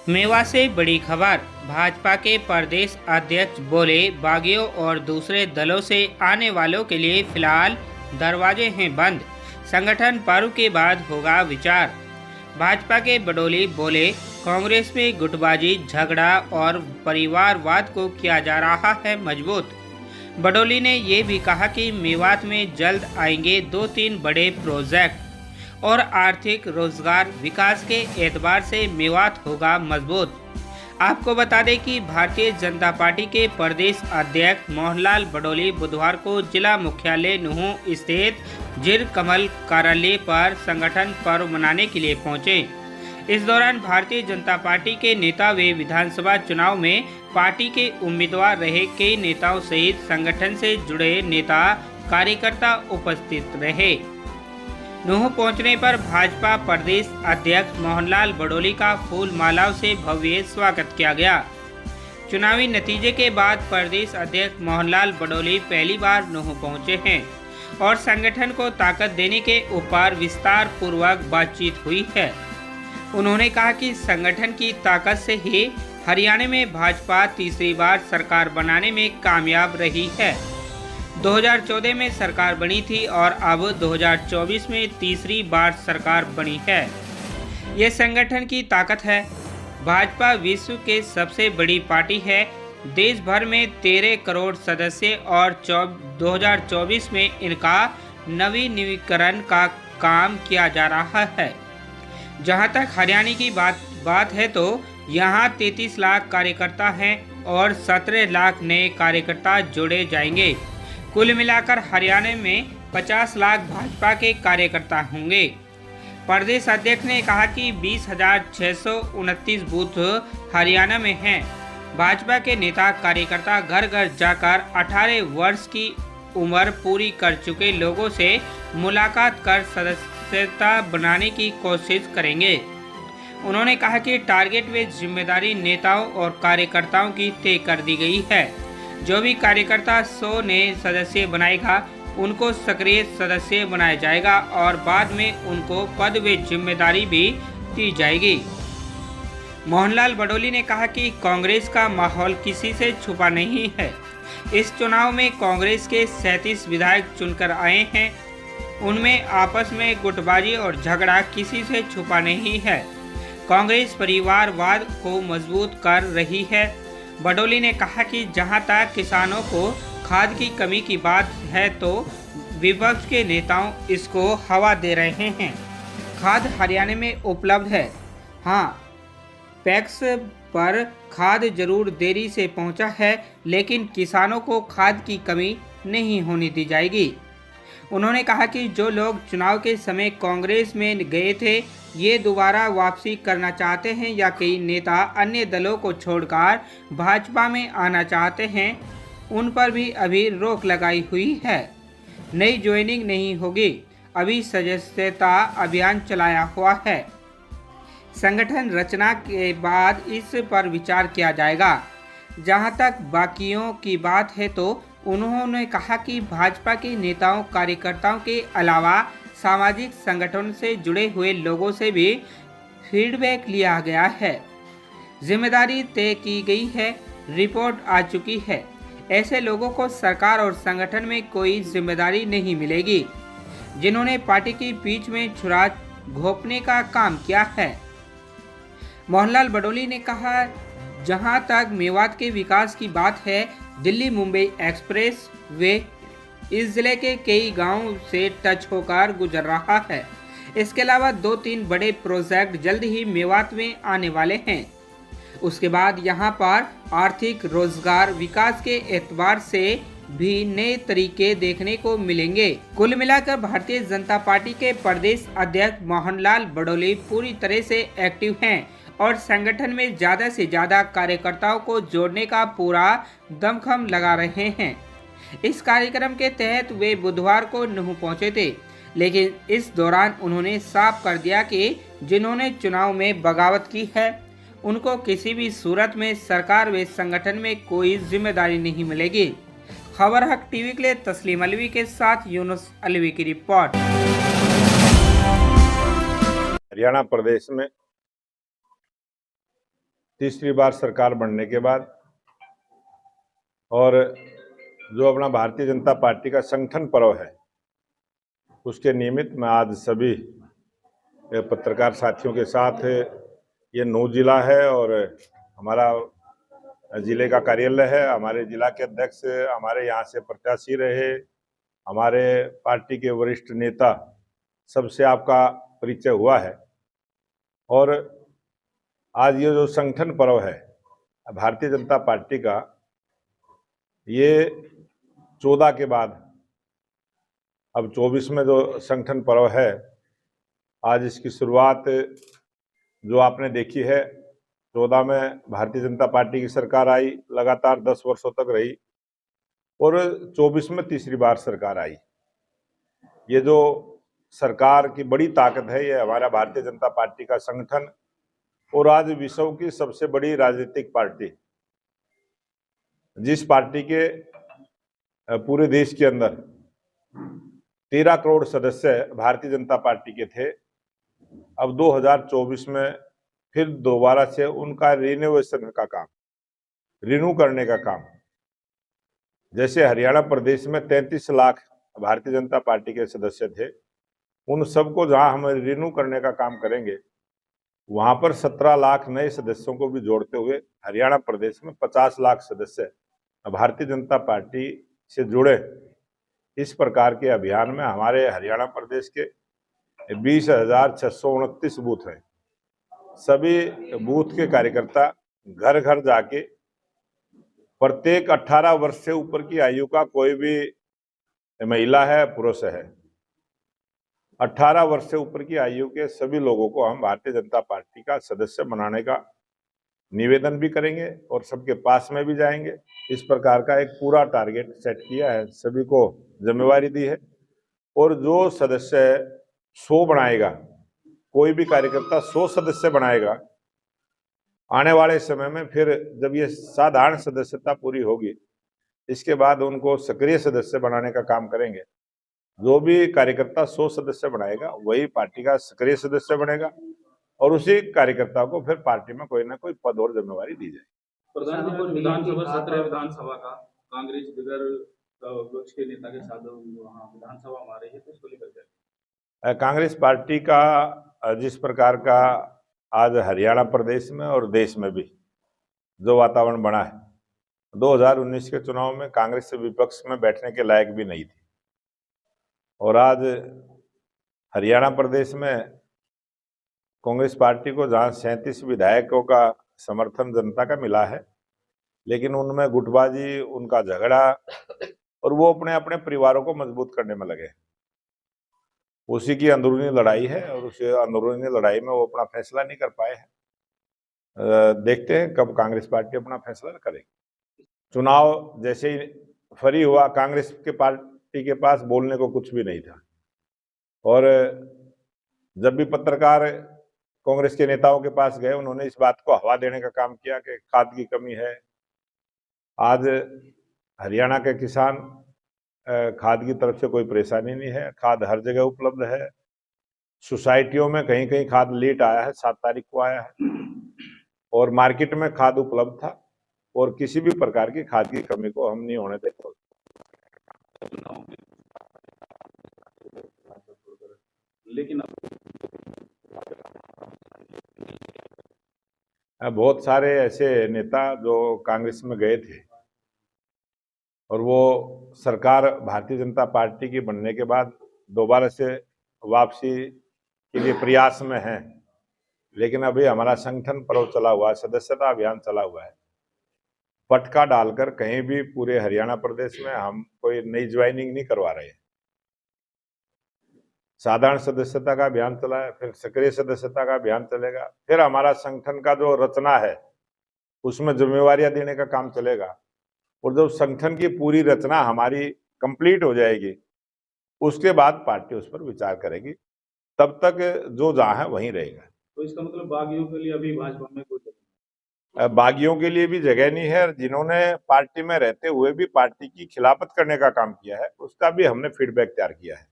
मेवा से बड़ी खबर। भाजपा के प्रदेश अध्यक्ष बोले, बागियों और दूसरे दलों से आने वालों के लिए फिलहाल दरवाजे हैं बंद, संगठन पर्व के बाद होगा विचार। भाजपा के बडोली बोले, कांग्रेस में गुटबाजी, झगड़ा और परिवारवाद को किया जा रहा है मजबूत। बडोली ने ये भी कहा कि मेवात में जल्द आएंगे 2-3 बड़े प्रोजेक्ट और आर्थिक रोजगार विकास के एतबार से मेवात होगा मजबूत। आपको बता दें कि भारतीय जनता पार्टी के प्रदेश अध्यक्ष मोहनलाल बडोली बुधवार को जिला मुख्यालय नुहू स्थित जिर कमल कार्यालय पर संगठन पर्व मनाने के लिए पहुंचे। इस दौरान भारतीय जनता पार्टी के नेता व विधानसभा चुनाव में पार्टी के उम्मीदवार रहे कई नेताओं सहित संगठन से जुड़े नेता कार्यकर्ता उपस्थित रहे। नुहू पहुंचने पर भाजपा प्रदेश अध्यक्ष मोहनलाल बडोली का फूल मालाओं से भव्य स्वागत किया गया। चुनावी नतीजे के बाद प्रदेश अध्यक्ष मोहनलाल बडोली पहली बार नुहू पहुंचे हैं और संगठन को ताकत देने के ऊपर विस्तार पूर्वक बातचीत हुई है। उन्होंने कहा कि संगठन की ताकत से ही हरियाणा में भाजपा तीसरी बार सरकार बनाने में कामयाब रही है। 2014 में सरकार बनी थी और अब 2024 में तीसरी बार सरकार बनी है। ये संगठन की ताकत है। भाजपा विश्व के सबसे बड़ी पार्टी है। देश भर में 13 करोड़ सदस्य और 2024 में इनका नवीनीकरण का काम किया जा रहा है। जहां तक हरियाणा की बात है तो यहां 33 लाख कार्यकर्ता हैं और 17 लाख नए कार्यकर्ता जोड़े जाएंगे। कुल मिलाकर हरियाणा में 50 लाख भाजपा के कार्यकर्ता होंगे। प्रदेश अध्यक्ष ने कहा कि 20,629 बूथ हरियाणा में हैं। भाजपा के नेता कार्यकर्ता घर घर जाकर 18 वर्ष की उम्र पूरी कर चुके लोगों से मुलाकात कर सदस्यता बनाने की कोशिश करेंगे। उन्होंने कहा कि टारगेट व जिम्मेदारी नेताओं और कार्यकर्ताओं की तय कर दी गई है। जो भी कार्यकर्ता 100 नए सदस्य बनाएगा उनको सक्रिय सदस्य बनाया जाएगा और बाद में उनको पद व जिम्मेदारी भी दी जाएगी। मोहनलाल बडोली ने कहा कि कांग्रेस का माहौल किसी से छुपा नहीं है। इस चुनाव में कांग्रेस के 37 विधायक चुनकर आए हैं। उनमें आपस में गुटबाजी और झगड़ा किसी से छुपा नहीं है। कांग्रेस परिवारवाद को मजबूत कर रही है। बडोली ने कहा कि जहां तक किसानों को खाद की कमी की बात है तो विपक्ष के नेताओं इसको हवा दे रहे हैं। खाद हरियाणा में उपलब्ध है। हाँ, पैक्स पर खाद जरूर देरी से पहुंचा है, लेकिन किसानों को खाद की कमी नहीं होने दी जाएगी। उन्होंने कहा कि जो लोग चुनाव के समय कांग्रेस में गए थे ये दोबारा वापसी करना चाहते हैं या कई नेता अन्य दलों को छोड़कर भाजपा में आना चाहते हैं, उन पर भी अभी रोक लगाई हुई है। नई ज्वाइनिंग नहीं होगी। अभी सदस्यता अभियान चलाया हुआ है। संगठन रचना के बाद इस पर विचार किया जाएगा। जहां तक बाकियों की बात है तो उन्होंने कहा कि भाजपा के नेताओं कार्यकर्ताओं के अलावा सामाजिक संगठन से जुड़े हुए लोगों से भी फीडबैक लिया गया है। जिम्मेदारी तय की गई है, रिपोर्ट आ चुकी है। ऐसे लोगों को सरकार और संगठन में कोई जिम्मेदारी नहीं मिलेगी जिन्होंने पार्टी की बीच में छुरा घोंपने का काम किया है। मोहनलाल बडोली ने कहा, जहां तक मेवात के विकास की बात है, दिल्ली मुंबई एक्सप्रेस वे इस जिले के कई गांवों से टच होकर गुजर रहा है। इसके अलावा 2-3 बड़े प्रोजेक्ट जल्द ही मेवात में आने वाले हैं। उसके बाद यहां पर आर्थिक रोजगार विकास के एतबार से भी नए तरीके देखने को मिलेंगे। कुल मिलाकर भारतीय जनता पार्टी के प्रदेश अध्यक्ष मोहनलाल बडोली पूरी तरह से एक्टिव हैं और संगठन में ज़्यादा से ज़्यादा कार्यकर्ताओं को जोड़ने का पूरा दमखम लगा रहे हैं। इस कार्यक्रम के तहत वे बुधवार को नुहू पहुंचे थे, लेकिन इस दौरान उन्होंने साफ कर दिया कि जिन्होंने चुनाव में बगावत की है उनको किसी भी सूरत में सरकार व संगठन में कोई जिम्मेदारी नहीं मिलेगी। खबर हक टीवी के लिए तस्लीम अलवी के साथ यूनुस अलवी की रिपोर्ट। हरियाणा प्रदेश में तीसरी बार सरकार बनने के बाद और जो अपना भारतीय जनता पार्टी का संगठन पर्व है, उसके निमित्त मैं आज सभी पत्रकार साथियों के साथ, ये नौ जिला है और हमारा जिले का कार्यालय है, हमारे जिला के अध्यक्ष हमारे यहाँ से प्रत्याशी रहे, हमारे पार्टी के वरिष्ठ नेता, सबसे आपका परिचय हुआ है। और आज ये जो संगठन पर्व है भारतीय जनता पार्टी का, ये 14 के बाद अब 24 में जो संगठन पर्व है, आज इसकी शुरुआत जो आपने देखी है, 14 में भारतीय जनता पार्टी की सरकार आई, लगातार 10 वर्षों तक रही और 24 में तीसरी बार सरकार आई। ये जो सरकार की बड़ी ताकत है, ये हमारा भारतीय जनता पार्टी का संगठन, और आज विश्व की सबसे बड़ी राजनीतिक पार्टी, जिस पार्टी के पूरे देश के अंदर 13 करोड़ सदस्य भारतीय जनता पार्टी के थे, अब 2024 में फिर दोबारा से उनका रिनोवेशन का काम, रिन्यू करने का काम, जैसे हरियाणा प्रदेश में 33 लाख भारतीय जनता पार्टी के सदस्य थे, उन सबको जहां हम रिन्यू करने का काम करेंगे, वहां पर 17 लाख नए सदस्यों को भी जोड़ते हुए हरियाणा प्रदेश में 50 लाख सदस्य भारतीय जनता पार्टी से जुड़े। इस प्रकार के अभियान में हमारे हरियाणा प्रदेश के 20,629 बूथ हैं। सभी बूथ के कार्यकर्ता घर घर जाके प्रत्येक 18 वर्ष से ऊपर की आयु का कोई भी महिला है, पुरुष है, 18 वर्ष से ऊपर की आयु के सभी लोगों को हम भारतीय जनता पार्टी का सदस्य बनाने का निवेदन भी करेंगे और सबके पास में भी जाएंगे। इस प्रकार का एक पूरा टारगेट सेट किया है, सभी को जिम्मेवारी दी है। और जो सदस्य 100 बनाएगा, कोई भी कार्यकर्ता 100 सदस्य बनाएगा, आने वाले समय में फिर जब ये साधारण सदस्यता पूरी होगी, इसके बाद उनको सक्रिय सदस्य बनाने का काम करेंगे। जो भी कार्यकर्ता 100 सदस्य बनाएगा, वही पार्टी का सक्रिय सदस्य बनेगा और उसी कार्यकर्ता को फिर पार्टी में कोई ना कोई पद और जिम्मेवारी दी जाएगी। प्रधान विधानसभा सत्र विधानसभा का कांग्रेस बगैर विपक्ष के नेता के साथ वहाँ विधानसभा हमारे है, तो इसको लेकर कांग्रेस पार्टी का जिस प्रकार का आज हरियाणा प्रदेश में और देश में भी जो वातावरण बना है, 2019 के चुनाव में कांग्रेस से विपक्ष में बैठने के लायक भी नहीं थी, और आज हरियाणा प्रदेश में कांग्रेस पार्टी को जहां 37 विधायकों का समर्थन जनता का मिला है, लेकिन उनमें गुटबाजी, उनका झगड़ा, और वो अपने अपने परिवारों को मजबूत करने में लगे। उसी की अंदरूनी लड़ाई है और उस अंदरूनी लड़ाई में वो अपना फैसला नहीं कर पाए हैं। देखते हैं कब कांग्रेस पार्टी अपना फैसला करेगी। चुनाव जैसे ही फ्री हुआ, कांग्रेस के पार्टी के पास बोलने को कुछ भी नहीं था, और जब भी पत्रकार कांग्रेस के नेताओं के पास गए, उन्होंने इस बात को हवा देने का काम किया कि खाद की कमी है। आज हरियाणा के किसान खाद की तरफ से कोई परेशानी नहीं है, खाद हर जगह उपलब्ध है। सोसाइटियों में कहीं कहीं खाद लेट आया है, 7 तारीख को आया है, और मार्केट में खाद उपलब्ध था, और किसी भी प्रकार की खाद की कमी को हम नहीं होने देते। लेकिन बहुत सारे ऐसे नेता जो कांग्रेस में गए थे और वो सरकार भारतीय जनता पार्टी की बनने के बाद दोबारा से वापसी के लिए प्रयास में हैं, लेकिन अभी हमारा संगठन पर्व चला हुआ है, सदस्यता अभियान चला हुआ है। पटका डालकर कहीं भी पूरे हरियाणा प्रदेश में हम कोई नई ज्वाइनिंग नहीं करवा रहे हैं। साधारण सदस्यता का अभियान चला है, फिर सक्रिय सदस्यता का अभियान चलेगा, फिर हमारा संगठन का जो रचना है उसमें जिम्मेवारियां देने का काम चलेगा, और जब संगठन की पूरी रचना हमारी कंप्लीट हो जाएगी, उसके बाद पार्टी उस पर विचार करेगी। तब तक जो जहां है वहीं रहेगा। तो इसका मतलब बागियों के लिए अभी भाजपा में कोई बागियों के लिए भी जगह नहीं है, जिन्होंने पार्टी में रहते हुए भी पार्टी की खिलाफत करने का काम किया है, उसका भी हमने फीडबैक तैयार किया है।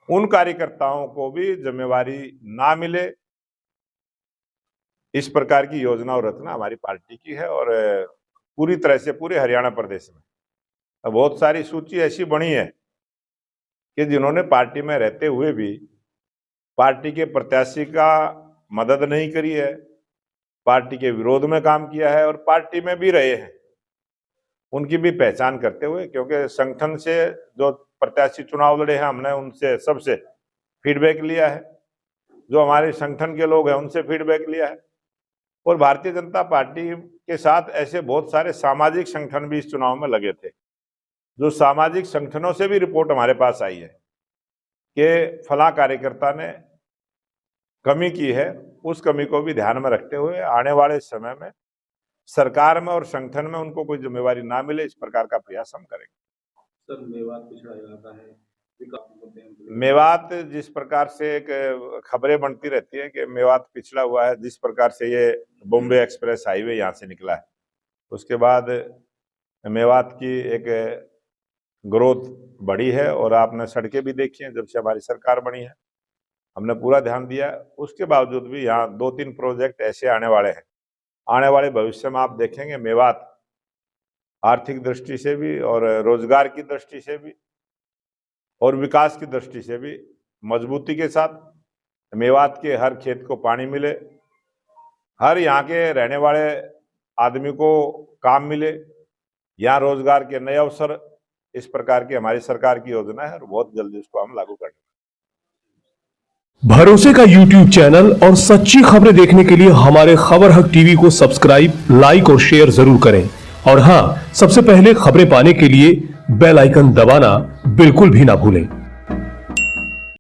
उन कार्यकर्ताओं को भी जिम्मेवारी ना मिले, इस प्रकार की योजना और रचना हमारी पार्टी की है और पूरी तरह से पूरे हरियाणा प्रदेश में बहुत सारी सूची ऐसी बनी है कि जिन्होंने पार्टी में रहते हुए भी पार्टी के प्रत्याशी का मदद नहीं करी है, पार्टी के विरोध में काम किया है और पार्टी में भी रहे हैं, उनकी भी पहचान करते हुए, क्योंकि संगठन से जो प्रत्याशी चुनाव लड़े हैं हमने उनसे सबसे फीडबैक लिया है, जो हमारे संगठन के लोग हैं उनसे फीडबैक लिया है और भारतीय जनता पार्टी के साथ ऐसे बहुत सारे सामाजिक संगठन भी इस चुनाव में लगे थे। जो सामाजिक संगठनों से भी रिपोर्ट हमारे पास आई है कि फला कार्यकर्ता ने कमी की है, उस कमी को भी ध्यान में रखते हुए आने वाले समय में सरकार में और संगठन में उनको कोई जिम्मेवारी ना मिले, इस प्रकार का प्रयास हम करेंगे। सर, मेवात पिछड़ा इलाका है, मेवात जिस प्रकार से एक खबरें बनती रहती है कि मेवात पिछड़ा हुआ है, जिस प्रकार से ये बॉम्बे एक्सप्रेस हाईवे यहाँ से निकला है, उसके बाद मेवात की एक ग्रोथ बढ़ी है और आपने सड़कें भी देखी हैं जब से हमारी सरकार बनी है, हमने पूरा ध्यान दिया। उसके बावजूद भी यहाँ 2-3 प्रोजेक्ट ऐसे आने वाले हैं, आने वाले भविष्य में आप देखेंगे मेवात आर्थिक दृष्टि से भी और रोजगार की दृष्टि से भी और विकास की दृष्टि से भी मजबूती के साथ मेवात के हर खेत को पानी मिले, हर यहाँ के रहने वाले आदमी को काम मिले, यहाँ रोजगार के नए अवसर, इस प्रकार की हमारी सरकार की योजना है और बहुत जल्दी उसको हम लागू करेंगे। भरोसे का YouTube चैनल और सच्ची खबरें देखने के लिए हमारे खबर हक टीवी को सब्सक्राइब, लाइक और शेयर जरूर करें और हां, सबसे पहले खबरें पाने के लिए बेल आइकन दबाना बिल्कुल भी ना भूलें।